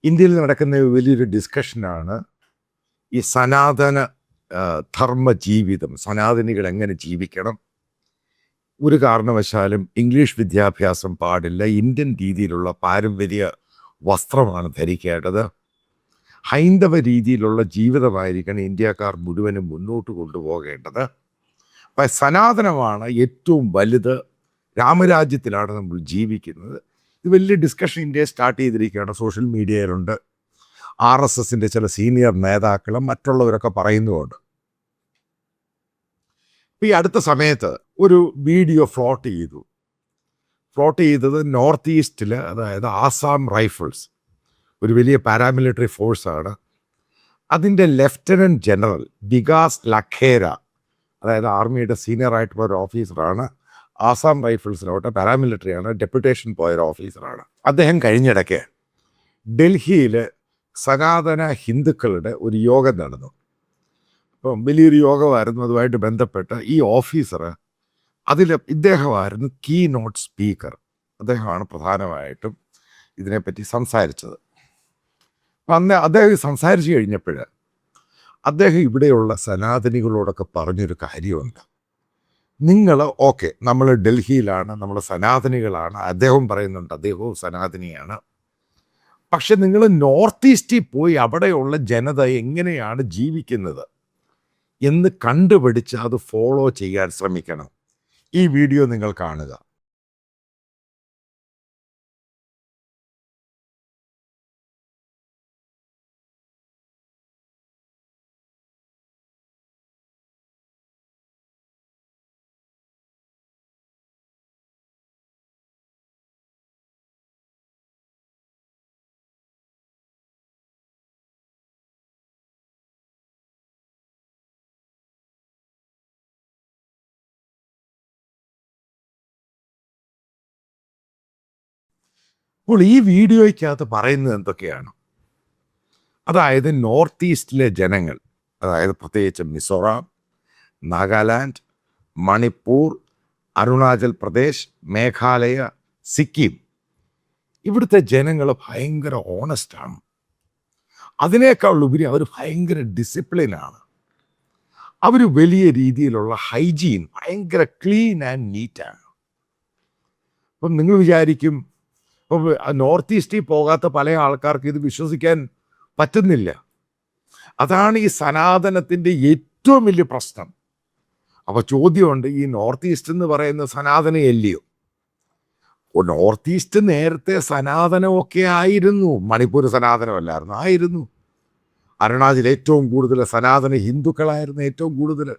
ഇന്ത്യയിൽ നടക്കുന്ന വലിയൊരു ഡിസ്കഷനാണ് ഈ സനാതന ധർമ്മ ജീവിതം. സനാതനികൾ എങ്ങനെ ജീവിക്കണം, ഒരു കാരണവശാലും ഇംഗ്ലീഷ് വിദ്യാഭ്യാസം പാടില്ല, ഇന്ത്യൻ രീതിയിലുള്ള പാരമ്പര്യ വസ്ത്രമാണ് ധരിക്കേണ്ടത്, ഹൈന്ദവ രീതിയിലുള്ള ജീവിതമായിരിക്കണം ഇന്ത്യക്കാർ മുഴുവനും മുന്നോട്ട് കൊണ്ടുപോകേണ്ടത്. അപ്പം സനാതനമാണ് ഏറ്റവും വലുത്, രാമരാജ്യത്തിലാണ് നമ്മൾ ജീവിക്കുന്നത്. ഇത് വലിയ ഡിസ്കഷൻ ഇന്ത്യയെ സ്റ്റാർട്ട് ചെയ്തിരിക്കുകയാണ്. സോഷ്യൽ മീഡിയയിലുണ്ട്, RSSൻ്റെ ചില സീനിയർ നേതാക്കളും മറ്റുള്ളവരൊക്കെ പറയുന്നുമുണ്ട്. ഈ അടുത്ത സമയത്ത് ഒരു വീഡിയോ ഫ്ലോട്ട് ചെയ്തത് നോർത്ത് ഈസ്റ്റിൽ, അതായത് ആസാം റൈഫിൾസ് ഒരു വലിയ പാരാമിലിറ്ററി ഫോഴ്സാണ്. അതിൻ്റെ ലെഫ്റ്റനൻറ്റ് ജനറൽ വികാസ് ലഖേര, അതായത് ആർമിയുടെ സീനിയർ ആയിട്ടുള്ള ഒരു ഓഫീസറാണ്. ആസാം റൈഫിൾസിലോട്ട് പാരാമിലിറ്ററിയാണ്, ഡെപ്യൂട്ടേഷൻ പോയൊരു ഓഫീസറാണ്. അദ്ദേഹം കഴിഞ്ഞിടയ്ക്ക് ഡൽഹിയിൽ സനാതന ഹിന്ദുക്കളുടെ ഒരു യോഗം നടന്നു. അപ്പം വലിയൊരു യോഗമായിരുന്നു. അതുമായിട്ട് ബന്ധപ്പെട്ട് ഈ ഓഫീസർ, ഇദ്ദേഹമായിരുന്നു കീ നോട്ട് സ്പീക്കർ. അദ്ദേഹമാണ് പ്രധാനമായിട്ടും ഇതിനെപ്പറ്റി സംസാരിച്ചത്. അന്ന് അദ്ദേഹം സംസാരിച്ചു കഴിഞ്ഞപ്പോൾ അദ്ദേഹം ഇവിടെയുള്ള സനാതനികളോടൊക്കെ പറഞ്ഞൊരു കാര്യമുണ്ട്. നിങ്ങൾ നമ്മൾ ഡൽഹിയിലാണ്, നമ്മൾ സനാതനികളാണ്. അദ്ദേഹം പറയുന്നുണ്ട് അദ്ദേഹവും സനാതനിയാണ്. പക്ഷെ നിങ്ങൾ നോർത്ത് ഈസ്റ്റിൽ പോയി അവിടെയുള്ള ജനത എങ്ങനെയാണ് ജീവിക്കുന്നത് എന്ന് കണ്ടുപിടിച്ച് അത് ഫോളോ ചെയ്യാൻ ശ്രമിക്കണം. ഈ വീഡിയോ നിങ്ങൾ കാണുക. അപ്പോൾ ഈ വീഡിയോയ്ക്കകത്ത് പറയുന്നത് എന്തൊക്കെയാണ്? അതായത് നോർത്ത് ഈസ്റ്റിലെ ജനങ്ങൾ, അതായത് പ്രത്യേകിച്ച് മിസോറാം, നാഗാലാൻഡ്, മണിപ്പൂർ, അരുണാചൽ പ്രദേശ്, മേഘാലയ, സിക്കിം, ഇവിടുത്തെ ജനങ്ങൾ ഭയങ്കര ഓണസ്റ്റാണ്. അതിനേക്കാൾ ഉപരി അവർ ഭയങ്കര ഡിസിപ്ലിനാണ്. അവർ വലിയ രീതിയിലുള്ള ഹൈജീൻ, ഭയങ്കര ക്ലീൻ ആൻഡ് നീറ്റാണ്. അപ്പം നിങ്ങൾ വിചാരിക്കും, ഇപ്പോൾ നോർത്ത് ഈസ്റ്റിൽ പോകാത്ത പല ആൾക്കാർക്ക് ഇത് വിശ്വസിക്കാൻ പറ്റുന്നില്ല. അതാണ് ഈ സനാതനത്തിൻ്റെ ഏറ്റവും വലിയ പ്രശ്നം. അപ്പോൾ ചോദ്യമുണ്ട്, ഈ നോർത്ത് ഈസ്റ്റ് എന്ന് പറയുന്ന സനാതനയല്ലയോ? നോർത്ത് ഈസ്റ്റ് നേരത്തെ സനാതനമൊക്കെ ആയിരുന്നു. മണിപ്പൂർ സനാതനമല്ലായിരുന്നു, ആയിരുന്നു. അരുണാചൽ ഏറ്റവും കൂടുതൽ സനാതന ഹിന്ദുക്കളായിരുന്നു, ഏറ്റവും കൂടുതൽ.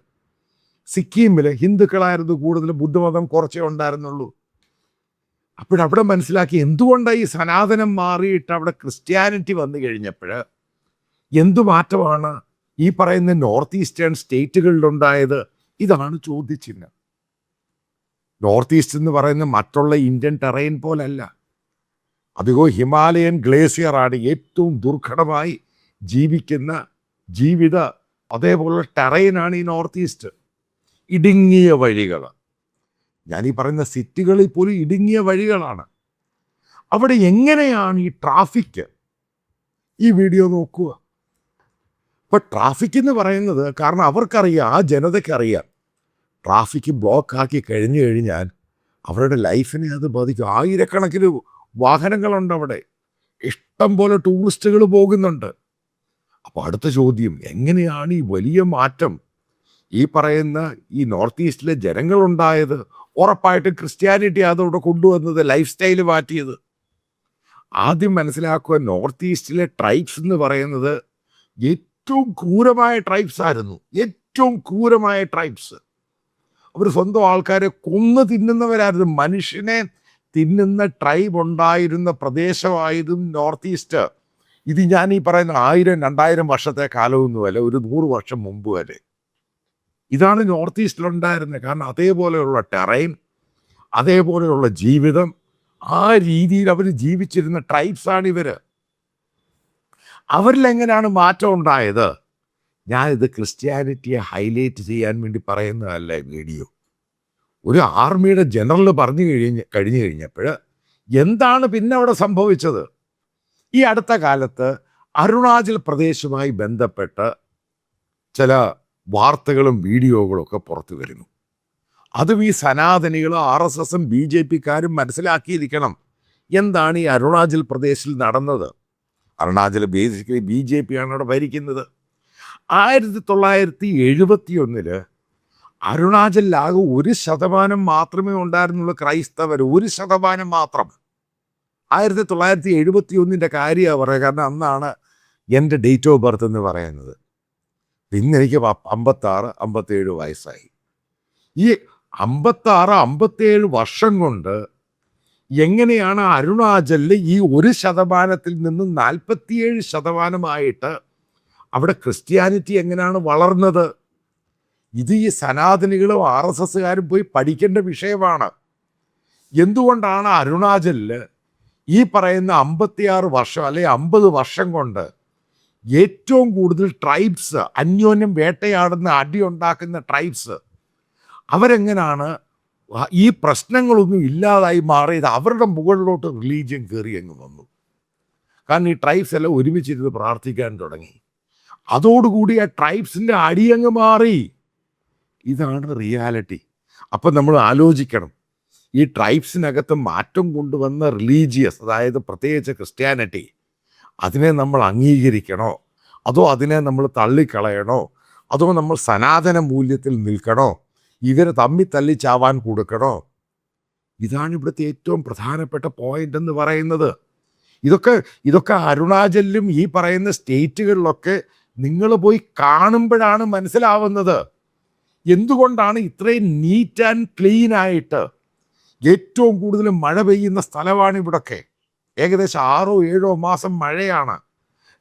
സിക്കിമിൽ ഹിന്ദുക്കളായിരുന്നു കൂടുതൽ, ബുദ്ധമതം കുറച്ചേ ഉണ്ടായിരുന്നുള്ളൂ. അപ്പോഴവിടെ മനസ്സിലാക്കി എന്തുകൊണ്ടാണ് ഈ സനാതനം മാറിയിട്ട് അവിടെ ക്രിസ്ത്യാനിറ്റി വന്നു കഴിഞ്ഞപ്പോൾ എന്തു മാറ്റമാണ് ഈ പറയുന്ന നോർത്ത് ഈസ്റ്റേൺ സ്റ്റേറ്റുകളിലുണ്ടായത്? ഇതാണ് ചോദ്യചിഹ്നം. നോർത്ത് ഈസ്റ്റ് എന്ന് പറയുന്ന മറ്റുള്ള ഇന്ത്യൻ ടെറൈൻ പോലല്ല. അധികവും ഹിമാലയൻ ഗ്ലേസിയറാണ് ഏറ്റവും ദുർഘടമായി ജീവിക്കുന്ന അതേപോലുള്ള ടെറൈനാണ് ഈ നോർത്ത് ഈസ്റ്റ്. ഇടുങ്ങിയ വഴികൾ, ഞാൻ ഈ പറയുന്ന സിറ്റികളിൽ പോലും ഇടുങ്ങിയ വഴികളാണ്. അവിടെ എങ്ങനെയാണ് ഈ ട്രാഫിക്? ഈ വീഡിയോ നോക്കുക. ഇപ്പം ട്രാഫിക് എന്ന് പറയുന്നത്, കാരണം അവർക്കറിയാം, ആ ജനതയ്ക്കറിയാം, ട്രാഫിക് ബ്ലോക്ക് ആക്കി കഴിഞ്ഞാൽ അവരുടെ ലൈഫിനെ അത് ബാധിക്കും. ആയിരക്കണക്കിന് വാഹനങ്ങളുണ്ട് അവിടെ, ഇഷ്ടം പോലെ ടൂറിസ്റ്റുകൾ പോകുന്നുണ്ട്. അപ്പോൾ അടുത്ത ചോദ്യം, എങ്ങനെയാണ് ഈ വലിയ മാറ്റം ഈ പറയുന്ന ഈ നോർത്ത് ഈസ്റ്റിലെ ജനങ്ങളുണ്ടായത്? ഉറപ്പായിട്ടും ക്രിസ്ത്യാനിറ്റി അതോടെ കൊണ്ടുവന്നത്, ലൈഫ് സ്റ്റൈല് മാറ്റിയത്. ആദ്യം മനസ്സിലാക്കുക, നോർത്ത് ഈസ്റ്റിലെ ട്രൈബ്സ് എന്ന് പറയുന്നത് ഏറ്റവും ക്രൂരമായ ട്രൈബ്സ് ആയിരുന്നു. ഏറ്റവും ക്രൂരമായ ട്രൈബ്സ്. അവർ സ്വന്തം ആൾക്കാരെ കൊന്നു തിന്നുന്നവരായിരുന്നു. മനുഷ്യനെ തിന്നുന്ന ട്രൈബ് ഉണ്ടായിരുന്ന പ്രദേശമായതും നോർത്ത് ഈസ്റ്റ്. ഇത് ഞാൻ ഈ പറയുന്ന 1000-2000 വർഷത്തെ കാലമൊന്നുമല്ല, ഒരു 100 വർഷം മുമ്പ് വരെ ഇതാണ് നോർത്ത് ഈസ്റ്റിലുണ്ടായിരുന്നത്. കാരണം അതേപോലെയുള്ള ടെറൈൻ, അതേപോലെയുള്ള ജീവിതം, ആ രീതിയിൽ അവർ ജീവിച്ചിരുന്ന ട്രൈബ്സാണ് ഇവർ. അവരിലെങ്ങനെയാണ് മാറ്റം ഉണ്ടായത്? ഞാനിത് ക്രിസ്ത്യാനിറ്റിയെ ഹൈലൈറ്റ് ചെയ്യാൻ വേണ്ടി പറയുന്നതല്ല വീഡിയോ. ഒരു ആർമിയുടെ ജനറൽ കഴിഞ്ഞു കഴിഞ്ഞപ്പോൾ എന്താണ് പിന്നെ അവിടെ സംഭവിച്ചത്? ഈ അടുത്ത കാലത്ത് അരുണാചൽ പ്രദേശുമായി ബന്ധപ്പെട്ട് ചില വാർത്തകളും വീഡിയോകളും ഒക്കെ പുറത്തു വരുന്നു. അതും ഈ സനാതനികളും RSSും BJPക്കാരും മനസ്സിലാക്കിയിരിക്കണം എന്താണ് ഈ അരുണാചൽ പ്രദേശിൽ നടന്നത്. അരുണാചൽ ബേസിക്കലി BJP ആണ് അവിടെ ഭരിക്കുന്നത്. 1971 അരുണാചലിലാകെ 1% മാത്രമേ ഉണ്ടായിരുന്നുള്ളൂ ക്രൈസ്തവർ. 1% മാത്രം. 1971 കാര്യമാണ് പറയുക, കാരണം അന്നാണ് എൻ്റെ ഡേറ്റ് ഓഫ് ബർത്ത് എന്ന് പറയുന്നത്. പിന്നെ എനിക്ക് 56-57 വയസ്സായി. ഈ 56-57 വർഷം കൊണ്ട് എങ്ങനെയാണ് അരുണാചലിൽ ഈ 1% നിന്നും 47% അവിടെ ക്രിസ്ത്യാനിറ്റി എങ്ങനെയാണ് വളർന്നത്? ഇത് ഈ സനാതനികളും RSSകാരും പോയി പഠിക്കേണ്ട വിഷയമാണ്. എന്തുകൊണ്ടാണ് അരുണാചലിൽ ഈ പറയുന്ന 56 വർഷം അല്ലെങ്കിൽ 50 വർഷം കൊണ്ട് ഏറ്റവും കൂടുതൽ ട്രൈബ്സ്, അന്യോന്യം വേട്ടയാടുന്ന, അടിയുണ്ടാക്കുന്ന ട്രൈബ്സ്, അവരെങ്ങനെയാണ് ഈ പ്രശ്നങ്ങളൊന്നും ഇല്ലാതായി മാറിയത്? അവരുടെ മുകളിലോട്ട് റിലീജിയൻ കയറി അങ്ങ് വന്നു. കാരണം ഈ ട്രൈബ്സ് എല്ലാം ഒരുമിച്ചിരുന്ന് പ്രാർത്ഥിക്കാൻ തുടങ്ങി. അതോടുകൂടി ആ ട്രൈബ്സിൻ്റെ അടിയങ്ങ് മാറി. ഇതാണ് റിയാലിറ്റി. അപ്പം നമ്മൾ ആലോചിക്കണം, ഈ ട്രൈബ്സിനകത്ത് മാറ്റം കൊണ്ടുവന്ന റിലീജിയസ്, അതായത് പ്രത്യേകിച്ച് ക്രിസ്ത്യാനിറ്റി, അതിനെ നമ്മൾ അംഗീകരിക്കണോ അതോ അതിനെ നമ്മൾ തള്ളിക്കളയണോ? അതോ നമ്മൾ സനാതന മൂല്യത്തിൽ നിൽക്കണോ? ഇവരെ തമ്മി തല്ലി ചാവാൻ കൊടുക്കണോ? ഇതാണ് ഇവിടുത്തെ ഏറ്റവും പ്രധാനപ്പെട്ട പോയിന്റ് എന്ന് പറയുന്നത്. ഇതൊക്കെ അരുണാചലിലും ഈ പറയുന്ന സ്റ്റേറ്റുകളിലൊക്കെ നിങ്ങൾ പോയി കാണുമ്പോഴാണ് മനസ്സിലാവുന്നത്. എന്തുകൊണ്ടാണ് ഇത്രയും നീറ്റ് ആൻഡ് ക്ലീൻ ആയിട്ട് ഏറ്റവും കൂടുതൽ മഴ പെയ്യുന്ന സ്ഥലമാണ് ഇവിടൊക്കെ. ഏകദേശം 6-7 മാസം മഴയാണ്.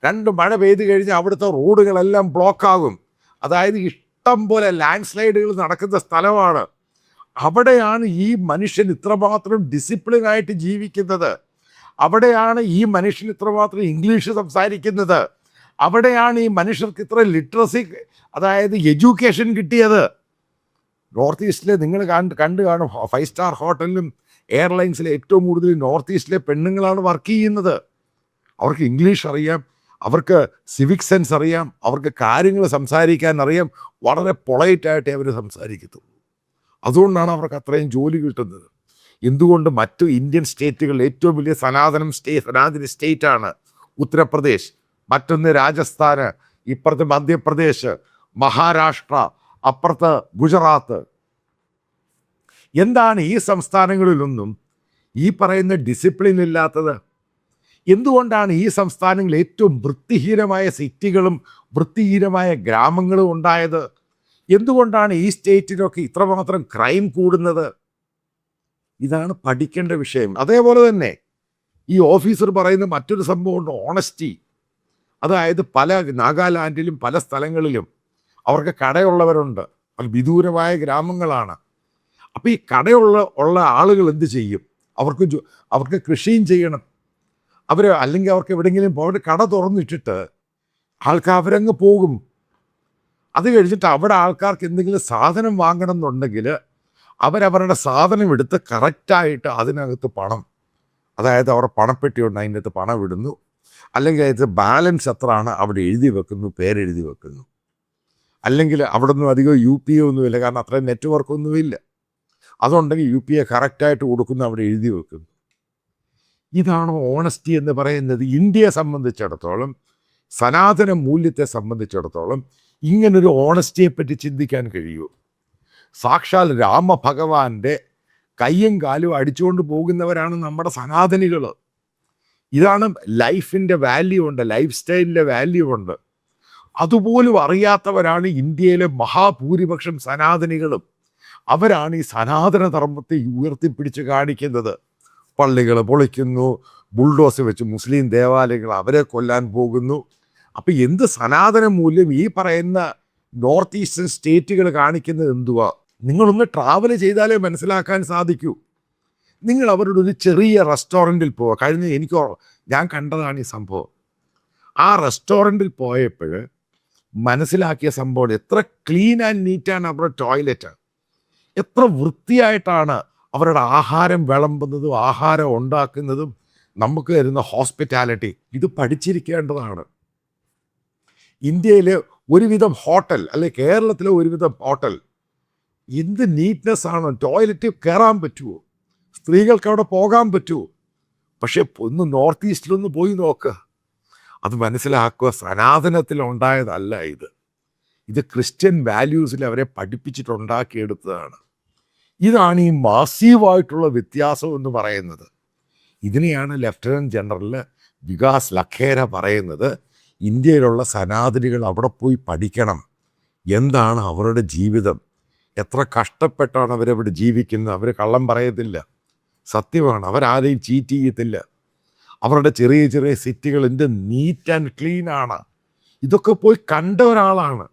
2 മഴ പെയ്ത് കഴിഞ്ഞാൽ അവിടുത്തെ റോഡുകളെല്ലാം ബ്ലോക്കാകും. അതായത് ഇഷ്ടം പോലെ ലാൻഡ് സ്ലൈഡുകൾ നടക്കുന്ന സ്ഥലമാണ്. അവിടെയാണ് ഈ മനുഷ്യൻ ഇത്രമാത്രം ഡിസിപ്ലിനായിട്ട് ജീവിക്കുന്നത്. അവിടെയാണ് ഈ മനുഷ്യൻ ഇത്രമാത്രം ഇംഗ്ലീഷ് സംസാരിക്കുന്നത്. അവിടെയാണ് ഈ മനുഷ്യർക്ക് ഇത്ര ലിറ്ററസി, അതായത് എഡ്യൂക്കേഷൻ കിട്ടിയത്. നോർത്ത് ഈസ്റ്റിലെ നിങ്ങൾ കണ്ടു കാണും, 5 സ്റ്റാർ ഹോട്ടലിലും എയർലൈൻസിലെ ഏറ്റവും കൂടുതൽ നോർത്ത് ഈസ്റ്റിലെ പെണ്ണുങ്ങളാണ് വർക്ക് ചെയ്യുന്നത്. അവർക്ക് ഇംഗ്ലീഷ് അറിയാം, അവർക്ക് സിവിക് സെൻസ് അറിയാം, അവർക്ക് കാര്യങ്ങൾ സംസാരിക്കാൻ അറിയാം. വളരെ പൊളൈറ്റായിട്ടേ അവർ സംസാരിക്കത്തുള്ളൂ. അതുകൊണ്ടാണ് അവർക്ക് അത്രയും ജോലി കിട്ടുന്നത്. എന്തുകൊണ്ട് മറ്റു ഇന്ത്യൻ സ്റ്റേറ്റുകളിൽ ഏറ്റവും വലിയ സനാതന സ്റ്റേറ്റാണ് ഉത്തർപ്രദേശ്, മറ്റൊന്ന് രാജസ്ഥാന്, ഇപ്പുറത്ത് മധ്യപ്രദേശ്, മഹാരാഷ്ട്ര, അപ്പുറത്ത് ഗുജറാത്ത്. എന്താണ് ഈ സംസ്ഥാനങ്ങളിലൊന്നും ഈ പറയുന്ന ഡിസിപ്ലിൻ ഇല്ലാത്തത്? എന്തുകൊണ്ടാണ് ഈ സംസ്ഥാനങ്ങളിൽ ഏറ്റവും വൃത്തിഹീനമായ സിറ്റികളും വൃത്തിഹീനമായ ഗ്രാമങ്ങളും ഉണ്ടായത്? എന്തുകൊണ്ടാണ് ഈ സ്റ്റേറ്റിലൊക്കെ ഇത്രമാത്രം ക്രൈം കൂടുന്നത്? ഇതാണ് പഠിക്കേണ്ട വിഷയം. അതേപോലെ തന്നെ ഈ ഓഫീസർ പറയുന്ന മറ്റൊരു സംഭവമുണ്ട്, ഓണസ്റ്റി. അതായത് പല നാഗാലാൻഡിലും പല സ്ഥലങ്ങളിലും അവർക്ക് കടയുള്ളവരുണ്ട്, അത് വിദൂരമായ ഗ്രാമങ്ങളാണ്. അപ്പോൾ ഈ കടയുള്ള ആളുകൾ എന്ത് ചെയ്യും? അവർക്ക് കൃഷിയും ചെയ്യണം. അല്ലെങ്കിൽ അവർക്ക് എവിടെയെങ്കിലും പോയിട്ട് കട തുറന്നിട്ടിട്ട് അവരങ്ങ് പോകും. അത് കഴിഞ്ഞിട്ട് അവിടെ ആൾക്കാർക്ക് എന്തെങ്കിലും സാധനം വാങ്ങണം എന്നുണ്ടെങ്കിൽ അവരവരുടെ സാധനം എടുത്ത് കറക്റ്റായിട്ട് അതിനകത്ത് പണം, അതായത് അവരുടെ പണപ്പെട്ടിയുണ്ട്, അതിൻ്റെ അകത്ത് പണം ഇടുന്നു. അല്ലെങ്കിൽ അതിന് ബാലൻസ് എത്രയാണ് അവിടെ എഴുതി വെക്കുന്നു, പേരെഴുതി വെക്കുന്നു. അല്ലെങ്കിൽ അവിടെ ഒന്നും അധികം UPA ഒന്നുമില്ല, കാരണം അത്രയും നെറ്റ്വർക്കൊന്നുമില്ല. അതുണ്ടെങ്കിൽ UPA കറക്റ്റായിട്ട് കൊടുക്കുന്നു, അവിടെ എഴുതി വെക്കുന്നു. ഇതാണ് ഓണസ്റ്റി എന്ന് പറയുന്നത്. ഇന്ത്യയെ സംബന്ധിച്ചിടത്തോളം, സനാതന മൂല്യത്തെ സംബന്ധിച്ചിടത്തോളം ഇങ്ങനൊരു ഓണസ്റ്റിയെപ്പറ്റി ചിന്തിക്കാൻ കഴിയൂ? സാക്ഷാൽ രാമഭഗവാന്റെ കയ്യും കാലും അടിച്ചുകൊണ്ട് പോകുന്നവരാണ് നമ്മുടെ സനാതനികൾ. ഇതാണ് ലൈഫിൻ്റെ വാല്യൂ ഉണ്ട്, ലൈഫ് സ്റ്റൈലിൻ്റെ വാല്യൂ ഉണ്ട്. അതുപോലും അറിയാത്തവരാണ് ഇന്ത്യയിലെ മഹാഭൂരിപക്ഷം സനാതനികളും. അവരാണ് ഈ സനാതന ധർമ്മത്തെ ഉയർത്തിപ്പിടിച്ച് കാണിക്കുന്നത്. പള്ളികൾ പൊളിക്കുന്നു, ബുൾഡോസ് വെച്ച് മുസ്ലിം ദേവാലയങ്ങൾ അവരെ കൊല്ലാൻ പോകുന്നു. അപ്പം എന്ത് സനാതന മൂല്യം ഈ പറയുന്ന നോർത്ത് ഈസ്റ്റേൺ സ്റ്റേറ്റുകൾ കാണിക്കുന്നത് എന്തുവാ? നിങ്ങളൊന്ന് ട്രാവൽ ചെയ്താലേ മനസ്സിലാക്കാൻ സാധിക്കൂ. നിങ്ങൾ അവരുടെ ഒരു ചെറിയ റെസ്റ്റോറൻറ്റിൽ പോവുക. ഞാൻ കണ്ടതാണ് ഈ സംഭവം. ആ റെസ്റ്റോറൻറ്റിൽ പോയപ്പോൾ മനസ്സിലാക്കിയ സംഭവം, എത്ര ക്ലീൻ ആൻഡ് നീറ്റാണ് അവരുടെ ടോയ്ലറ്റ്, എത്ര വൃത്തിയായിട്ടാണ് അവരുടെ ആഹാരം വിളമ്പുന്നതും ആഹാരം ഉണ്ടാക്കുന്നതും. നമുക്ക് തരുന്ന ഹോസ്പിറ്റാലിറ്റി, ഇത് പഠിച്ചിരിക്കേണ്ടതാണ്. ഇന്ത്യയിൽ ഒരുവിധം ഹോട്ടൽ, അല്ലെ കേരളത്തിലെ ഒരുവിധം ഹോട്ടൽ എന്ത് നീറ്റ്നെസ് ആണ്. ടോയ്ലറ്റിൽ കയറാൻ പറ്റുമോ? സ്ത്രീകൾക്ക് അവിടെ പോകാൻ പറ്റുമോ? പക്ഷെ ഒന്ന് നോർത്ത് ഈസ്റ്റിലൊന്ന് പോയി നോക്കുക, അത് മനസ്സിലാക്കുക. സനാതനത്തിലുണ്ടായതല്ല ഇത്. ഇത് ക്രിസ്ത്യൻ വാല്യൂസിൽ അവരെ പഠിപ്പിച്ചിട്ടുണ്ടാക്കിയെടുത്തതാണ്. ഇതാണ് ഈ മാസീവായിട്ടുള്ള വ്യത്യാസം എന്ന് പറയുന്നത്. ഇതിനെയാണ് ലഫ്റ്റനൻറ്റ് ജനറൽ വികാസ് ലഖേര പറയുന്നത്, ഇന്ത്യയിലുള്ള സനാതനികൾ അവിടെ പോയി പഠിക്കണം. എന്താണ് അവരുടെ ജീവിതം, എത്ര കഷ്ടപ്പെട്ടാണ് അവരവിടെ ജീവിക്കുന്നത്. അവർ കള്ളം പറയത്തില്ല, സത്യമാണ്. അവരാരെയും ചീറ്റ് ചെയ്യത്തില്ല. അവരുടെ ചെറിയ ചെറിയ സിറ്റികൾ എന്ത് നീറ്റ് ആൻഡ് ക്ലീനാണ്. ഇതൊക്കെ പോയി കണ്ട ഒരാളാണ്.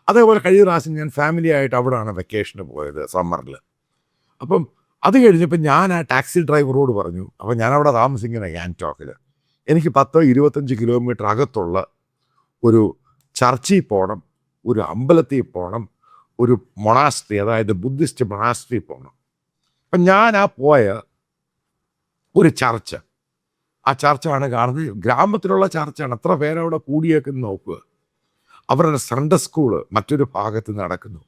അതേപോലെ കഴിഞ്ഞ പ്രാവശ്യം ഞാൻ ഫാമിലി ആയിട്ട് അവിടെയാണ് വെക്കേഷന് പോയത്, സമ്മറിൽ. അപ്പം അത് കഴിഞ്ഞപ്പോൾ ഞാൻ ആ ടാക്സി ഡ്രൈവറോട് പറഞ്ഞു, അപ്പോൾ ഞാനവിടെ താമസിക്കുന്ന ഗാങ്ടോക്കിൽ, എനിക്ക് 10-25 കിലോമീറ്റർ അകത്തുള്ള ഒരു ചർച്ചിൽ പോകണം, ഒരു അമ്പലത്തിൽ പോകണം, ഒരു മൊണാസ്ട്രി, അതായത് ബുദ്ധിസ്റ്റ് മൊണാസ്ട്രി പോകണം. അപ്പം ഞാൻ ആ പോയ ഒരു ചർച്ച്, ആ ചർച്ചാണ് കാണുന്നത്. ഗ്രാമത്തിലുള്ള ചർച്ചാണ്. എത്ര പേരവിടെ കൂടിയേക്കെന്ന് നോക്കുക. അവരുടെ സൺഡേ സ്കൂള് മറ്റൊരു ഭാഗത്ത് നടക്കുന്നു.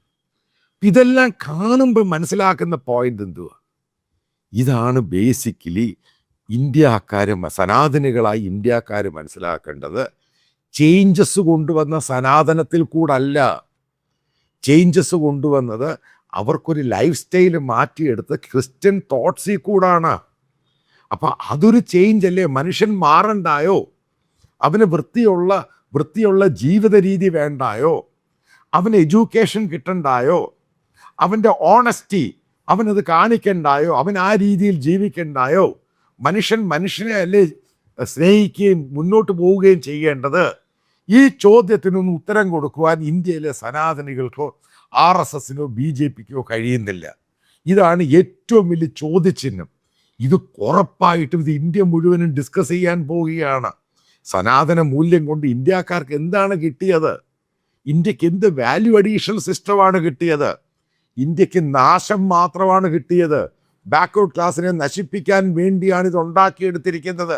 ഇതെല്ലാം കാണുമ്പോൾ മനസ്സിലാക്കുന്ന പോയിന്റ് എന്തുവാ? ഇതാണ് ബേസിക്കലി ഇന്ത്യക്കാർ, സനാതനികളായി ഇന്ത്യക്കാർ മനസ്സിലാക്കേണ്ടത്. ചേഞ്ചസ് കൊണ്ടുവന്ന സനാതനത്തിൽ കൂടല്ല, ചേഞ്ചസ് കൊണ്ടുവന്നത് അവർക്കൊരു ലൈഫ് സ്റ്റൈൽ മാറ്റിയെടുത്ത് ക്രിസ്ത്യൻ തോട്ട്സിൽ കൂടാണ്. അപ്പം അതൊരു ചേഞ്ച് അല്ലേ? മനുഷ്യൻ മാറണ്ടായോ? അവന് വൃത്തിയുള്ള ജീവിത രീതി വേണ്ടായോ? അവന് എഡ്യൂക്കേഷൻ കിട്ടണ്ടായോ? അവൻ്റെ ഓണസ്റ്റി അവനത് കാണിക്കണ്ടായോ? അവൻ ആ രീതിയിൽ ജീവിക്കണ്ടായോ? മനുഷ്യനെ അല്ലേ സ്നേഹിക്കുകയും മുന്നോട്ട് പോവുകയും ചെയ്യേണ്ടത്? ഈ ചോദ്യത്തിനൊന്നും ഉത്തരം കൊടുക്കുവാൻ ഇന്ത്യയിലെ സനാതനികൾക്കോ RSSനോ BJPക്കോ കഴിയുന്നില്ല. ഇതാണ് ഏറ്റവും വലിയ ചോദ്യചിഹ്നം. ഇത് ഉറപ്പായിട്ടും ഇത് ഇന്ത്യ മുഴുവനും ഡിസ്കസ് ചെയ്യാൻ പോവുകയാണ്. സനാതന മൂല്യം കൊണ്ട് ഇന്ത്യക്കാർക്ക് എന്താണ് കിട്ടിയത്? ഇന്ത്യക്ക് എന്ത് വാല്യൂ അഡീഷണൽ സിസ്റ്റമാണ് കിട്ടിയത്? ഇന്ത്യക്ക് നാശം മാത്രമാണ് കിട്ടിയത്. ബാക്ക്വേർഡ് ക്ലാസ്സിനെ നശിപ്പിക്കാൻ വേണ്ടിയാണ് ഇത് ഉണ്ടാക്കിയെടുത്തിരിക്കുന്നത്.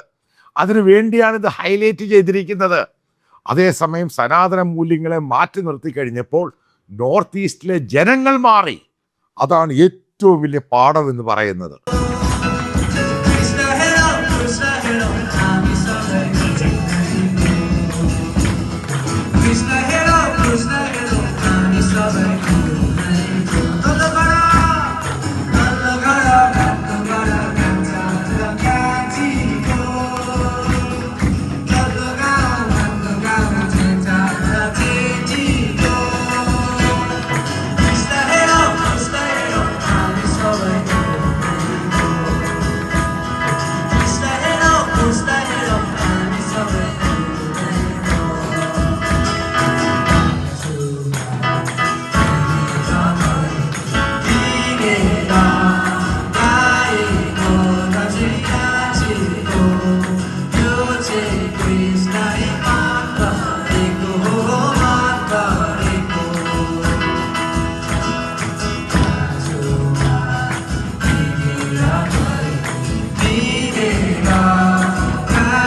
അതിനു വേണ്ടിയാണ് ഇത് ഹൈലൈറ്റ് ചെയ്തിരിക്കുന്നത്. അതേസമയം സനാതന മൂല്യങ്ങളെ മാറ്റി നിർത്തി കഴിഞ്ഞപ്പോൾ നോർത്ത് ഈസ്റ്റിലെ ജനങ്ങൾ മാറി. അതാണ് ഏറ്റവും വലിയ പാഠം എന്ന് പറയുന്നത്.